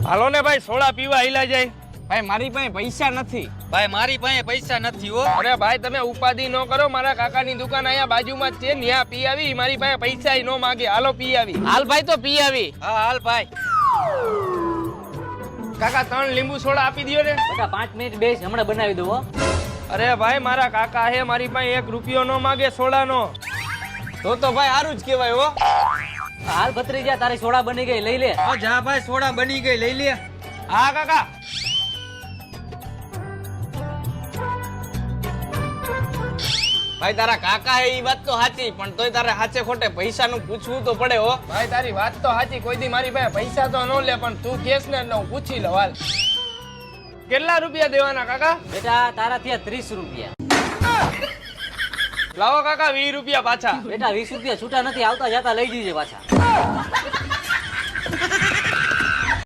હાલો ને ભાઈ સોડા પીવા હિલા જાય. ભાઈ મારી પાસે પૈસા નથી. ભાઈ મારી પાસે પૈસા નથી હો. અરે ભાઈ તમે ઉપાધિ ન કરો, મારા કાકાની દુકાન અહીંયા બાજુમાં જ છે, ન્યા પી આવી. મારી પાસે પૈસા ય ન માગે. હાલો પી આવી. હાલ ભાઈ તો પી આવી. હા હાલ ભાઈ. કાકા 3 લીંબુ સોડા આપી દયો ને. બેટા 5 મિનિટ બેસ, હમણાં બનાવી દઉં હો. અરે ભાઈ મારા કાકા હે, મારી પાસે 1 રૂપિયો ન માગે સોડાનો. તો ભાઈ સારું જ કહેવાય હો. હાલ ભત્રીજા, તારી સોડા બની ગઈ, લઈ લે. હા જા ભાઈ સોડા બની ગઈ લઈ લે. હા કાકા. ભાઈ તારા કાકા હે ઈ વાત તો સાચી, પણ તોય તારે સાચે ખોટે પૈસાનું પૂછવું તો પડે હો. ભાઈ તારી વાત તો સાચી, કોઈ દી મારી પાસે પૈસા તો ન લે, પણ તું કેસ ને એટલે હું પૂછી લઉં. હાલ કેટલા રૂપિયા દેવાના કાકા? બેટા તારા થયા 30 રૂપિયા. લાવો કાકા 20 રૂપિયા પાછા. બેટા 20 રૂપિયા છૂટા નથી, આવતા જતા લઈ જઈએ પાછા.